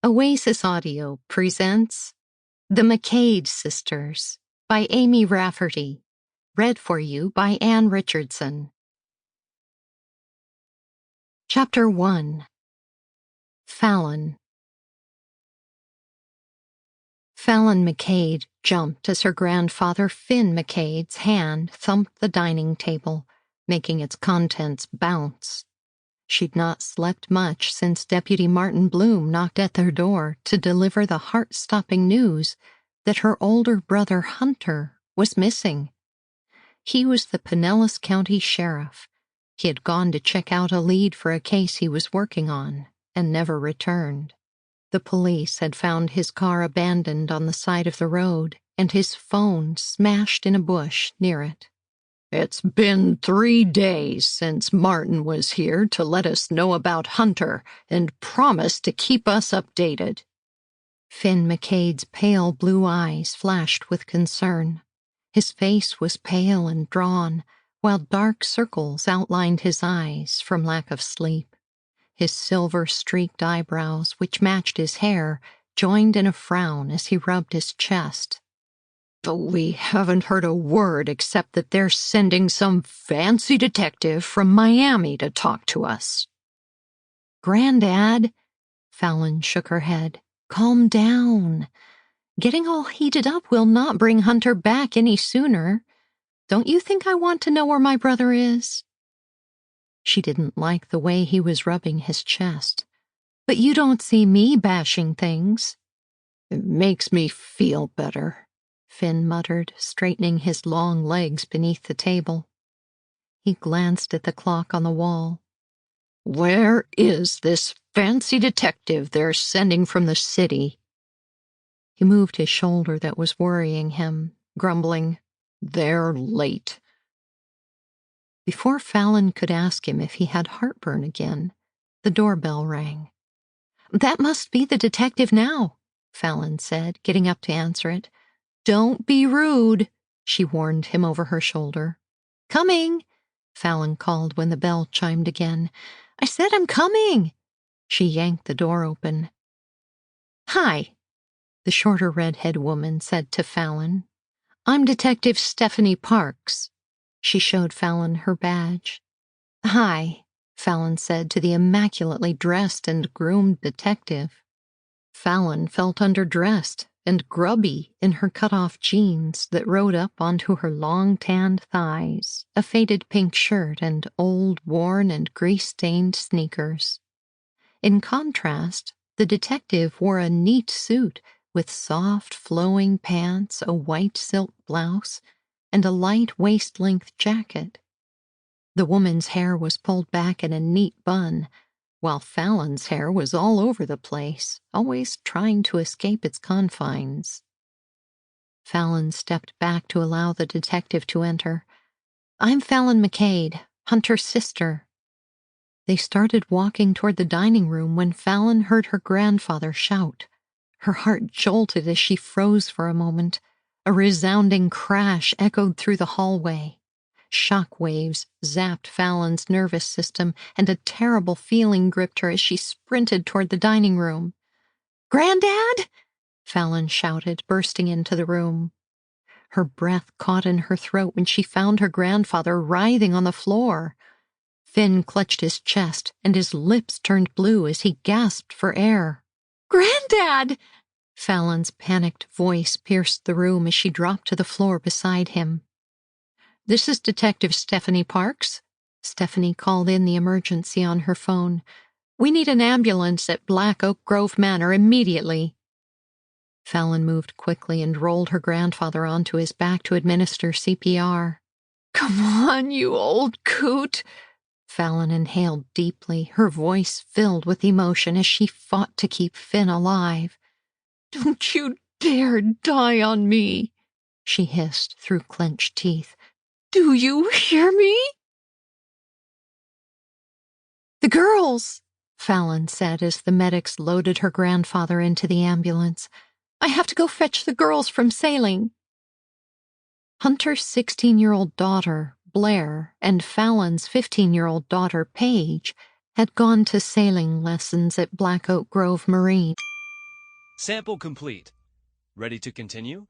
Oasis Audio presents The McCaids Sisters by Amy Rafferty, read for you by Anne Richardson. Chapter 1. Fallon. Fallon McCaid jumped as her grandfather Finn McCaid's hand thumped the dining table, making its contents bounce. She'd not slept much since Deputy Martin Bloom knocked at their door to deliver the heart-stopping news that her older brother Hunter was missing. He was the Pinellas County Sheriff. He had gone to check out a lead for a case he was working on and never returned. The police had found his car abandoned on the side of the road and his phone smashed in a bush near it. "It's been 3 days since Martin was here to let us know about Hunter and promised to keep us updated." Finn McCaid's pale blue eyes flashed with concern. His face was pale and drawn, while dark circles outlined his eyes from lack of sleep. His silver-streaked eyebrows, which matched his hair, joined in a frown as he rubbed his chest. "But we haven't heard a word except that they're sending some fancy detective from Miami to talk to us." "Granddad," Fallon shook her head, "calm down. Getting all heated up will not bring Hunter back any sooner. Don't you think I want to know where my brother is?" She didn't like the way he was rubbing his chest. "But you don't see me bashing things." "It makes me feel better," Finn muttered, straightening his long legs beneath the table. He glanced at the clock on the wall. "Where is this fancy detective they're sending from the city?" He moved his shoulder that was worrying him, grumbling, "They're late." Before Fallon could ask him if he had heartburn again, the doorbell rang. "That must be the detective now," Fallon said, getting up to answer it. "Don't be rude," she warned him over her shoulder. "Coming," Fallon called when the bell chimed again. "I said I'm coming." She yanked the door open. "Hi," the shorter redhead woman said to Fallon. "I'm Detective Stephanie Parks." She showed Fallon her badge. "Hi," Fallon said to the immaculately dressed and groomed detective. Fallon felt underdressed and grubby in her cut-off jeans that rode up onto her long tanned thighs, a faded pink shirt, and old, worn, and grease-stained sneakers. In contrast, the detective wore a neat suit with soft, flowing pants, a white silk blouse, and a light waist-length jacket. The woman's hair was pulled back in a neat bun, while Fallon's hair was all over the place, always trying to escape its confines. Fallon stepped back to allow the detective to enter. "I'm Fallon McCaid, Hunter's sister." They started walking toward the dining room when Fallon heard her grandfather shout. Her heart jolted as she froze for a moment. A resounding crash echoed through the hallway. Shock waves zapped Fallon's nervous system, and a terrible feeling gripped her as she sprinted toward the dining room. "Granddad!" Fallon shouted, bursting into the room. Her breath caught in her throat when she found her grandfather writhing on the floor. Finn clutched his chest, and his lips turned blue as he gasped for air. "Granddad!" Fallon's panicked voice pierced the room as she dropped to the floor beside him. "This is Detective Stephanie Parks." Stephanie called in the emergency on her phone. "We need an ambulance at Black Oak Grove Manor immediately." Fallon moved quickly and rolled her grandfather onto his back to administer CPR. "Come on, you old coot." Fallon inhaled deeply, her voice filled with emotion as she fought to keep Finn alive. "Don't you dare die on me," she hissed through clenched teeth. "Do you hear me?" "The girls," Fallon said as the medics loaded her grandfather into the ambulance. "I have to go fetch the girls from sailing." Hunter's 16-year-old daughter, Blair, and Fallon's 15-year-old daughter, Paige, had gone to sailing lessons at Black Oak Grove Marine. Sample complete. Ready to continue?